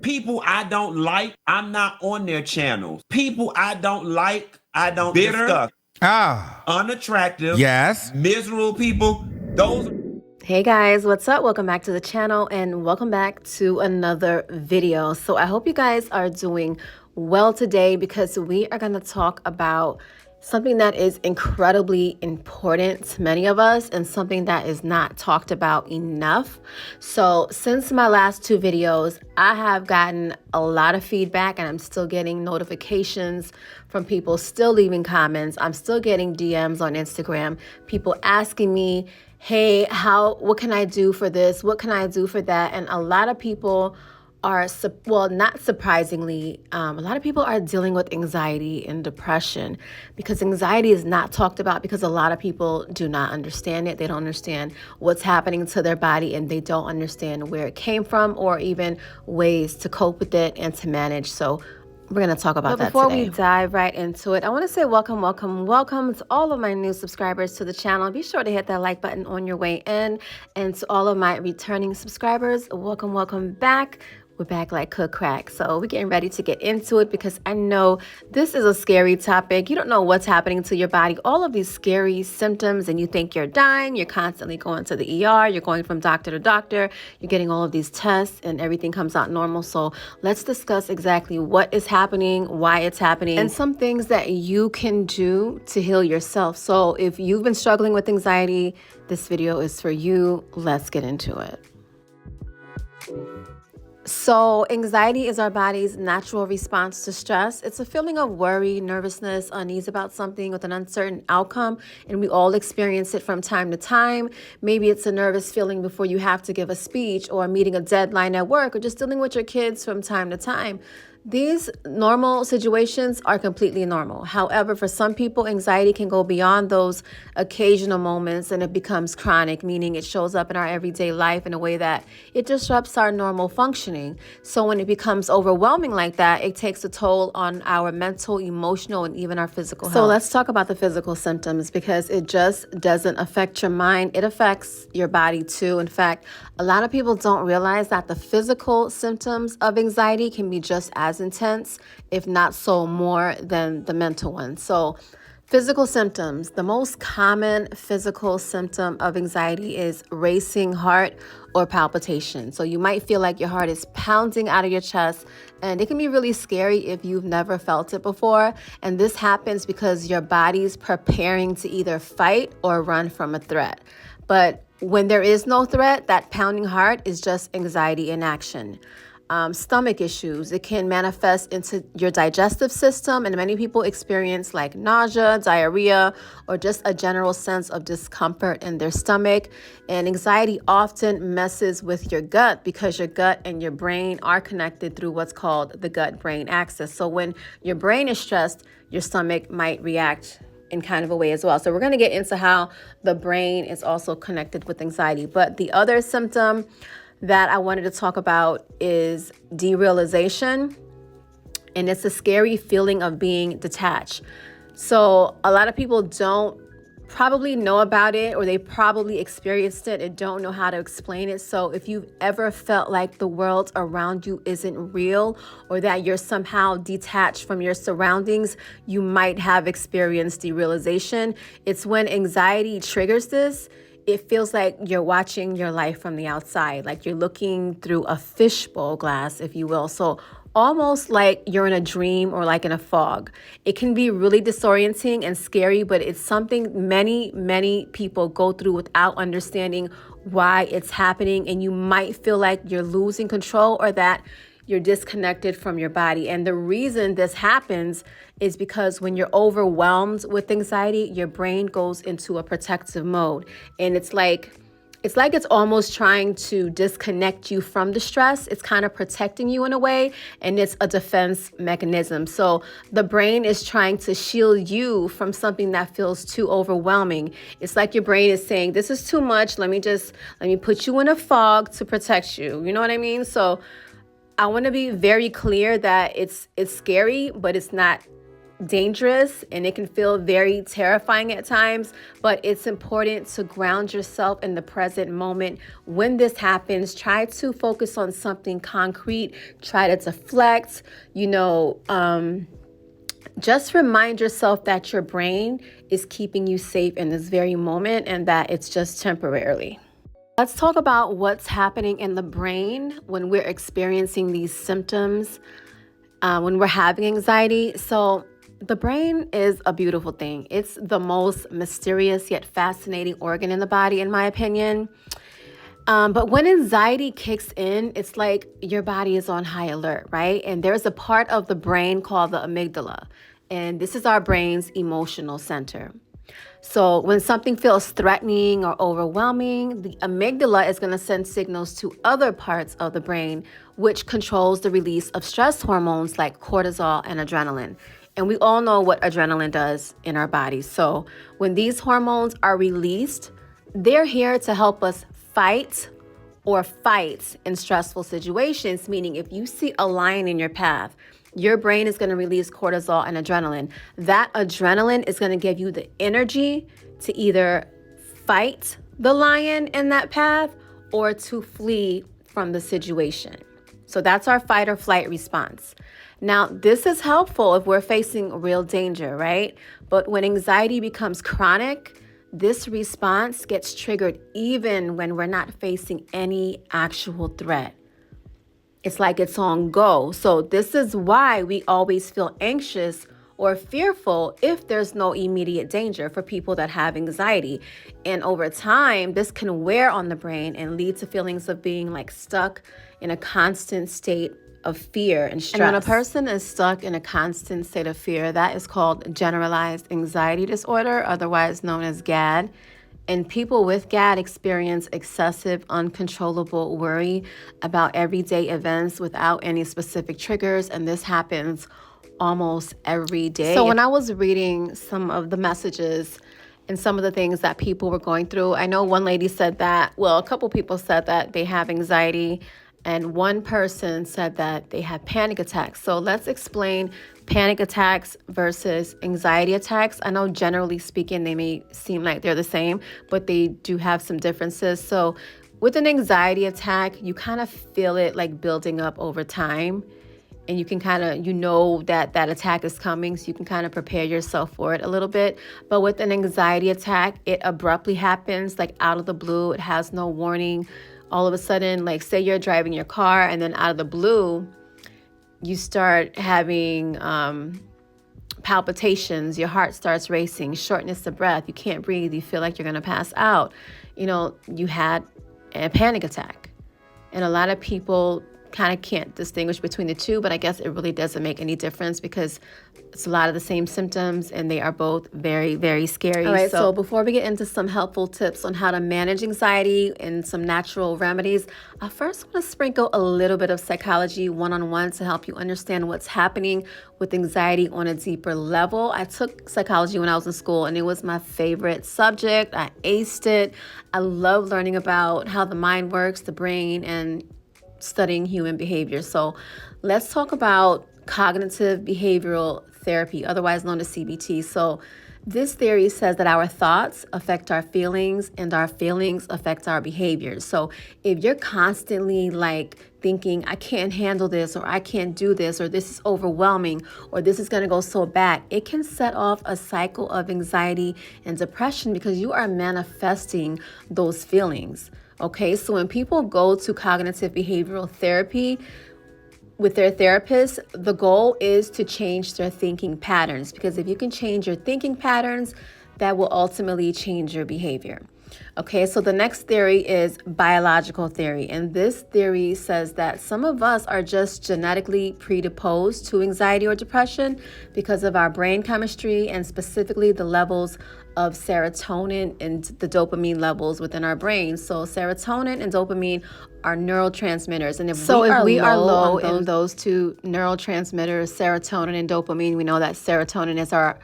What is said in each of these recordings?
People I don't like, I'm not on their channels. People I don't like, I don't discuss. Unattractive, Yes. miserable people, those. Hey guys, what's up? Welcome back to the channel and welcome back to another video. So I hope you guys are doing well today because we are going to talk about something that is incredibly important to many of us and something that is not talked about enough. So since my last two videos, I have gotten a lot of feedback and I'm still getting notifications from people still leaving comments. I'm still getting DMs on Instagram, people asking me, hey, what can I do for this? What can I do for that? And a lot of people are, well, not surprisingly, a lot of people are dealing with anxiety and depression because anxiety is not talked about because a lot of people do not understand it. They don't understand what's happening to their body and they don't understand where it came from or even ways to cope with it and to manage. So we're going to talk about that today. Before we dive right into it, I want to say welcome to all of my new subscribers to the channel. Be sure to hit that like button on your way in. And to all of my returning subscribers, welcome back. We're back like cook crack. So we're getting ready to get into it because I know this is a scary topic. You don't know what's happening to your body, all of these scary symptoms, and you think you're dying. You're constantly going to the ER. You're going from doctor to doctor. You're getting all of these tests and everything comes out normal. So let's discuss exactly what is happening, why it's happening, and some things that you can do to heal yourself. So if you've been struggling with anxiety, this video is for you. Let's get into it. So anxiety is our body's natural response to stress. It's a feeling of worry, nervousness, unease about something with an uncertain outcome, and we all experience it from time to time. Maybe it's a nervous feeling before you have to give a speech or meeting a deadline at work or just dealing with your kids from time to time. These normal situations are completely normal. However, for some people, anxiety can go beyond those occasional moments and it becomes chronic, meaning it shows up in our everyday life in a way that it disrupts our normal functioning. So when it becomes overwhelming like that, it takes a toll on our mental, emotional, and even our physical health. So let's talk about the physical symptoms because it just doesn't affect your mind. It affects your body too. In fact, a lot of people don't realize that the physical symptoms of anxiety can be just as intense, if not so more than the mental ones. So physical symptoms, the most common physical symptom of anxiety is racing heart or palpitation. So you might feel like your heart is pounding out of your chest, and it can be really scary if you've never felt it before. And this happens because your body's preparing to either fight or run from a threat. But when there is no threat, that pounding heart is just anxiety in action. Stomach issues, it can manifest into your digestive system, and many people experience like nausea, diarrhea, or just a general sense of discomfort in their stomach. And anxiety often messes with your gut because your gut and your brain are connected through what's called the gut-brain axis. So when your brain is stressed, your stomach might react in kind of a way as well. So we're going to get into how the brain is also connected with anxiety. But the other symptom that I wanted to talk about is derealization, and it's a scary feeling of being detached. So a lot of people don't probably know about it, or they probably experienced it and don't know how to explain it. So if you've ever felt like the world around you isn't real, or that you're somehow detached from your surroundings, you might have experienced derealization. It's when anxiety triggers this. It feels like you're watching your life from the outside, like you're looking through a fishbowl glass, if you will. So almost like you're in a dream or like in a fog. It can be really disorienting and scary, but it's something many people go through without understanding why it's happening. And you might feel like you're losing control or that you're disconnected from your body. And the reason this happens is because when you're overwhelmed with anxiety, your brain goes into a protective mode. And it's like it's almost trying to disconnect you from the stress. It's kind of protecting you in a way, and it's a defense mechanism. So the brain is trying to shield you from something that feels too overwhelming. It's like your brain is saying, this is too much. Let me put you in a fog to protect you. You know what I mean? So I want to be very clear that it's scary, but it's not dangerous and it can feel very terrifying at times, but it's important to ground yourself in the present moment. When this happens, try to focus on something concrete, try to deflect, just remind yourself that your brain is keeping you safe in this very moment and that it's just temporarily. Let's talk about what's happening in the brain when we're experiencing these symptoms, when we're having anxiety. So the brain is a beautiful thing. It's the most mysterious yet fascinating organ in the body, in my opinion. But when anxiety kicks in, it's like your body is on high alert, right? And there's a part of the brain called the amygdala. And this is our brain's emotional center. So when something feels threatening or overwhelming, the amygdala is going to send signals to other parts of the brain, which controls the release of stress hormones like cortisol and adrenaline. And we all know what adrenaline does in our bodies. So when these hormones are released, they're here to help us fight or fight in stressful situations, meaning if you see a lion in your path, your brain is going to release cortisol and adrenaline. That adrenaline is going to give you the energy to either fight the lion in that path or to flee from the situation. So that's our fight or flight response. Now, this is helpful if we're facing real danger, right? But when anxiety becomes chronic, this response gets triggered even when we're not facing any actual threat. It's like it's on go. So this is why we always feel anxious or fearful if there's no immediate danger for people that have anxiety. And over time, this can wear on the brain and lead to feelings of being like stuck in a constant state of fear and stress. And when a person is stuck in a constant state of fear, that is called generalized anxiety disorder, otherwise known as GAD. And people with GAD experience excessive, uncontrollable worry about everyday events without any specific triggers. And this happens almost every day. So when I was reading some of the messages and some of the things that people were going through, I know one lady said that, well, a couple people said that they have anxiety, and one person said that they have panic attacks. So let's explain panic attacks versus anxiety attacks. I know generally speaking, they may seem like they're the same, but they do have some differences. So with an anxiety attack, you kind of feel it like building up over time. And you can kind of, that attack is coming, so you can kind of prepare yourself for it a little bit. But with an anxiety attack, it abruptly happens, like out of the blue. It has no warning. All of a sudden, like say you're driving your car and then out of the blue, you start having palpitations, your heart starts racing, shortness of breath, you can't breathe, you feel like you're going to pass out. You had a panic attack. And a lot of people kind of can't distinguish between the two, but I guess it really doesn't make any difference because it's a lot of the same symptoms and they are both very, very scary. All right, so before we get into some helpful tips on how to manage anxiety and some natural remedies, I first want to sprinkle a little bit of psychology one-on-one to help you understand what's happening with anxiety on a deeper level. I took psychology when I was in school and it was my favorite subject. I aced it. I love learning about how the mind works, the brain, and studying human behavior. So let's talk about cognitive behavioral therapy, otherwise known as CBT. So this theory says that our thoughts affect our feelings and our feelings affect our behaviors. So if you're constantly like thinking, I can't handle this, or I can't do this, or this is overwhelming, or this is going to go so bad, it can set off a cycle of anxiety and depression because you are manifesting those feelings. Okay, so when people go to cognitive behavioral therapy with their therapist, the goal is to change their thinking patterns, because if you can change your thinking patterns, that will ultimately change your behavior. Okay, so the next theory is biological theory. And this theory says that some of us are just genetically predisposed to anxiety or depression because of our brain chemistry and specifically the levels of serotonin and the dopamine levels within our brain. So serotonin and dopamine are neurotransmitters. And if we are low in those two neurotransmitters, serotonin and dopamine, we know that serotonin is our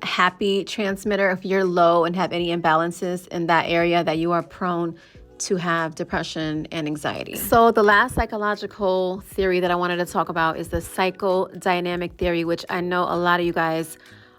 happy transmitter. If you're low and have any imbalances in that area, that you are prone to have depression and anxiety. So the last psychological theory that I wanted to talk about is the psychodynamic theory, which I know a lot of you guys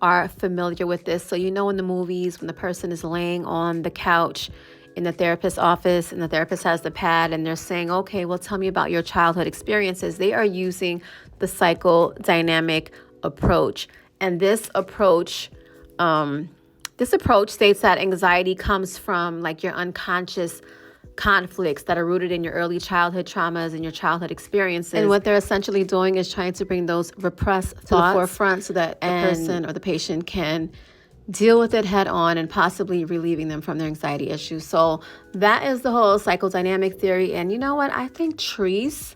are familiar with this. So you know in the movies when the person is laying on the couch in the therapist's office and the therapist has the pad and they're saying, okay, well, tell me about your childhood experiences. They are using the psychodynamic approach. And this approach states that anxiety comes from like your unconscious conflicts that are rooted in your early childhood traumas and your childhood experiences. And what they're essentially doing is trying to bring those repressed thoughts to the forefront so that the person or the patient can deal with it head on and possibly relieving them from their anxiety issues. So that is the whole psychodynamic theory. And you know what? I think Treese,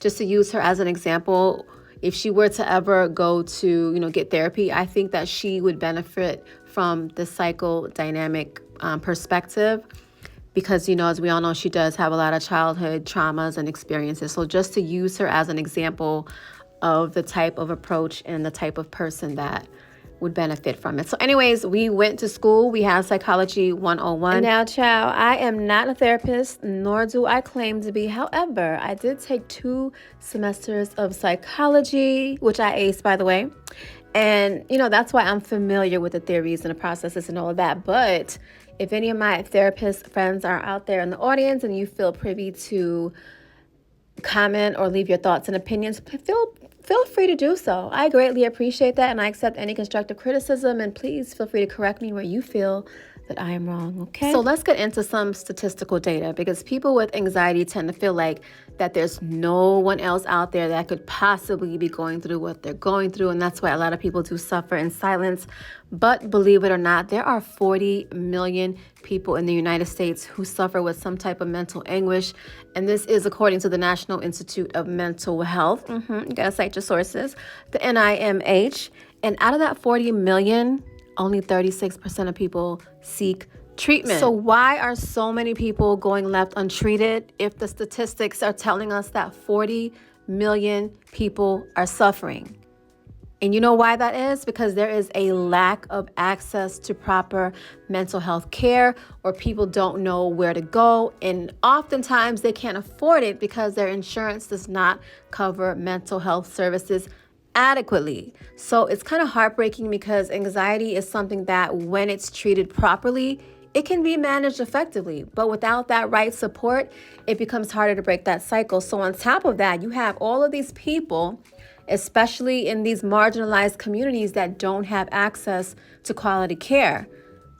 just to use her as an example, if she were to ever go to, get therapy, I think that she would benefit from the psychodynamic perspective because, as we all know, she does have a lot of childhood traumas and experiences. So just to use her as an example of the type of approach and the type of person that would benefit from it. So anyways, we went to school. We have Psychology 101. And now, child, I am not a therapist, nor do I claim to be. However, I did take 2 semesters of psychology, which I aced, by the way. And, that's why I'm familiar with the theories and the processes and all of that. But if any of my therapist friends are out there in the audience and you feel privy to comment or leave your thoughts and opinions, feel free to do so. I greatly appreciate that, and I accept any constructive criticism, and please feel free to correct me where you feel that I am wrong, okay? So let's get into some statistical data, because people with anxiety tend to feel like that there's no one else out there that could possibly be going through what they're going through, and that's why a lot of people do suffer in silence. But believe it or not, there are 40 million people in the United States who suffer with some type of mental anguish, and this is according to the National Institute of Mental Health. You gotta cite your sources, the NIMH. And out of that 40 million, only 36% of people seek treatment. So why are so many people going left untreated if the statistics are telling us that 40 million people are suffering? And you know why that is? Because there is a lack of access to proper mental health care, or people don't know where to go. And oftentimes they can't afford it because their insurance does not cover mental health services adequately. So it's kind of heartbreaking because anxiety is something that when it's treated properly, it can be managed effectively. But without that right support, it becomes harder to break that cycle. So on top of that, you have all of these people, especially in these marginalized communities, that don't have access to quality care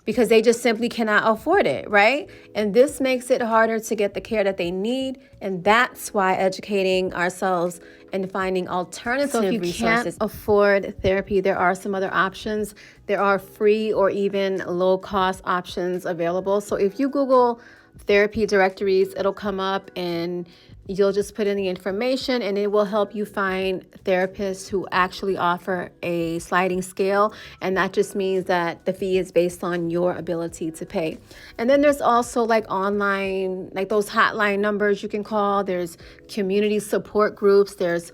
because they just simply cannot afford it, right? And this makes it harder to get the care that they need. And that's why educating ourselves and finding alternative resources. So if you can't afford therapy, there are some other options. There are free or even low-cost options available. So if you Google therapy directories, it'll come up and you'll just put in the information and it will help you find therapists who actually offer a sliding scale. And that just means that the fee is based on your ability to pay. And then there's also like online, like those hotline numbers you can call. There's community support groups. There's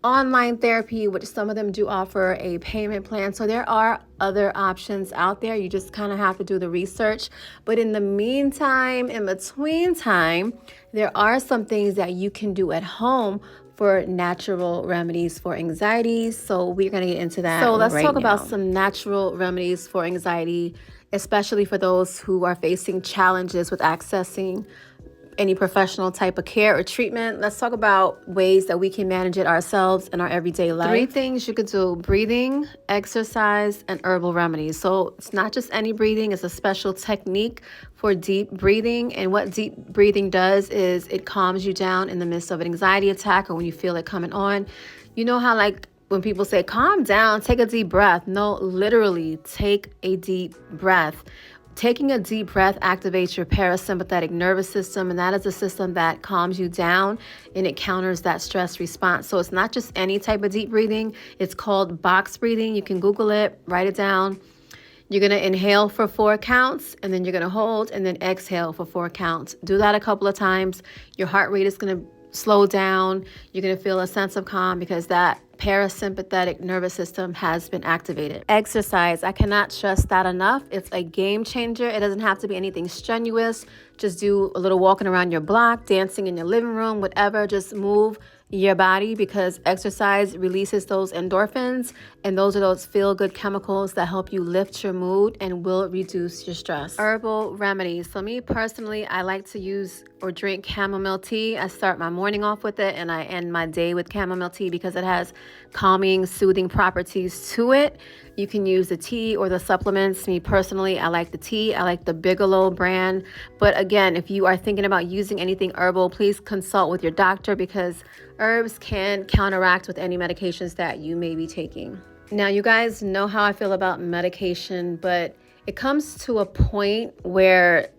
online therapy, which some of them do offer a payment plan. So there are other options out there. You just kind of have to do the research. But in the meantime, in between time, there are some things that you can do at home for natural remedies for anxiety. So we're going to get into that. So let's talk about some natural remedies for anxiety, especially for those who are facing challenges with accessing any professional type of care or treatment. Let's talk about ways that we can manage it ourselves in our everyday life. 3 things you could do: breathing, exercise, and herbal remedies. So it's not just any breathing, it's a special technique for deep breathing. And what deep breathing does is it calms you down in the midst of an anxiety attack or when you feel it coming on. You know how like when people say, calm down, take a deep breath. No, literally take a deep breath. Taking a deep breath activates your parasympathetic nervous system, and that is a system that calms you down and it counters that stress response. So it's not just any type of deep breathing. It's called box breathing. You can Google it, write it down. You're going to inhale for 4 counts, and then you're going to hold and then exhale for 4 counts. Do that a couple of times. Your heart rate is going to slow down. You're going to feel a sense of calm because that parasympathetic nervous system has been activated. Exercise, I cannot stress that enough. It's a game changer. It doesn't have to be anything strenuous. Just do a little walking around your block, dancing in your living room, whatever. Just move your body, because exercise releases those endorphins, and those are those feel-good chemicals that help you lift your mood and will reduce your stress. Herbal remedies. So me personally, I like to use or drink chamomile tea. I start my morning off with it and I end my day with chamomile tea because it has calming, soothing properties to it. You can use the tea or the supplements. Me personally, I like the tea. I like the Bigelow brand. But again, if you are thinking about using anything herbal, please consult with your doctor, because herbs can counteract with any medications that you may be taking. Now, you guys know how I feel about medication, but it comes to a point where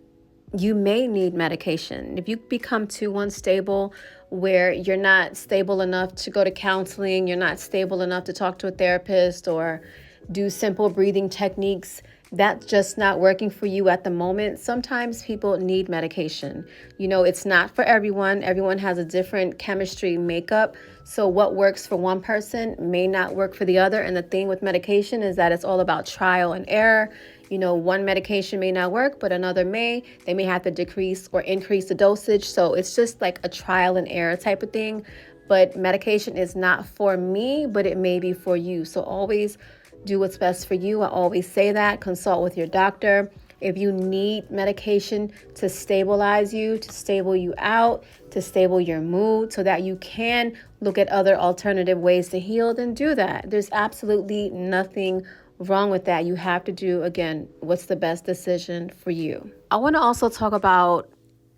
you may need medication. If you become too unstable, where you're not stable enough to go to counseling, you're not stable enough to talk to a therapist or do simple breathing techniques, that's just not working for you at the moment. Sometimes people need medication. You know, it's not for everyone. Everyone has a different chemistry makeup. So what works for one person may not work for the other. And the thing with medication is that it's all about trial and error. You know, one medication may not work, but another may. They may have to decrease or increase the dosage. So it's just like a trial and error type of thing. But medication is not for me, but it may be for you. So always do what's best for you. I always say that. Consult with your doctor. If you need medication to stabilize you, to stable you out, to stable your mood so that you can look at other alternative ways to heal, then do that. There's absolutely nothing wrong with that. You have to do, again, what's the best decision for you. I want to also talk about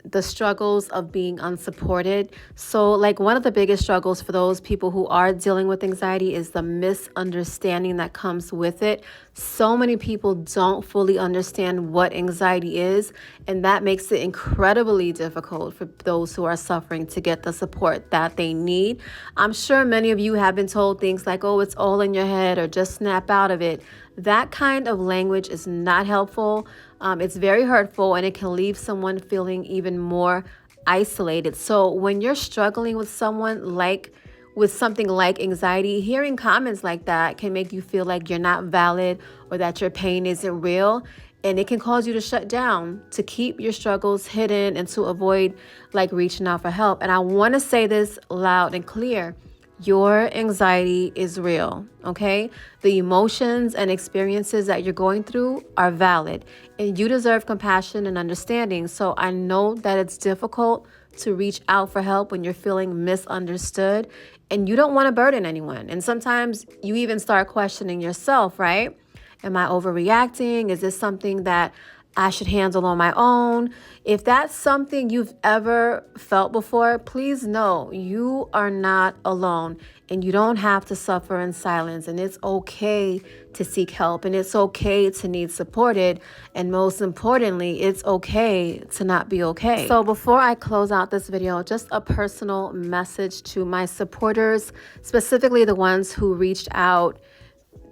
the struggles of being unsupported. So like one of the biggest struggles for those people who are dealing with anxiety is the misunderstanding that comes with it. So many people don't fully understand what anxiety is, and that makes it incredibly difficult for those who are suffering to get the support that they need. I'm sure many of you have been told things like, oh, it's all in your head, or just snap out of it. That kind of language is not helpful. It's very hurtful, and it can leave someone feeling even more isolated. So when you're struggling with something like anxiety, hearing comments like that can make you feel like you're not valid or that your pain isn't real. And it can cause you to shut down, to keep your struggles hidden, and to avoid like reaching out for help. And I want to say this loud and clear. Your anxiety is real, okay? The emotions and experiences that you're going through are valid, and you deserve compassion and understanding. So I know that it's difficult to reach out for help when you're feeling misunderstood, and you don't want to burden anyone. And sometimes you even start questioning yourself, right? Am I overreacting? Is this something that I should handle on my own? If that's something you've ever felt before, please know you are not alone, and you don't have to suffer in silence. And it's okay to seek help, and it's okay to need supported. And most importantly, it's okay to not be okay. So before I close out this video, just a personal message to my supporters, specifically the ones who reached out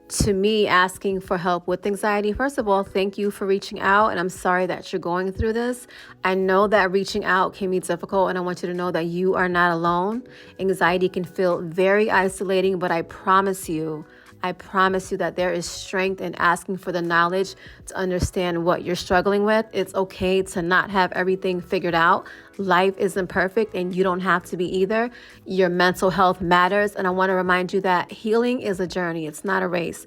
to me asking for help with anxiety. First of all, thank you for reaching out, and I'm sorry that you're going through this. I know that reaching out can be difficult, and I want you to know that you are not alone. Anxiety can feel very isolating, but I promise you that there is strength in asking for the knowledge to understand what you're struggling with. It's okay to not have everything figured out. Life isn't perfect, and you don't have to be either. Your mental health matters, and I want to remind you that healing is a journey. It's not a race.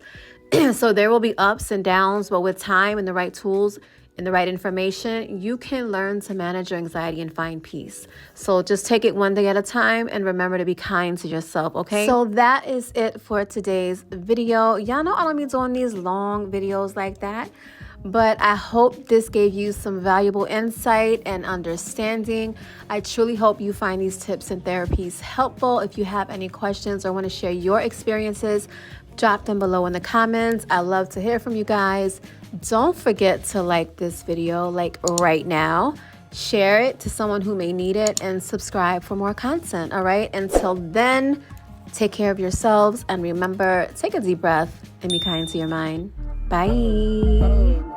So there will be ups and downs, but with time and the right tools and the right information, you can learn to manage your anxiety and find peace. So just take it one day at a time, and remember to be kind to yourself, okay? So that is it for today's video. Y'all know I don't be doing these long videos like that, but I hope this gave you some valuable insight and understanding. I truly hope you find these tips and therapies helpful. If you have any questions or want to share your experiences, drop them below in the comments. I love to hear from you guys. Don't forget to like this video, like right now. Share it to someone who may need it, and subscribe for more content, all right? Until then, take care of yourselves, and remember, take a deep breath and be kind to your mind. Bye.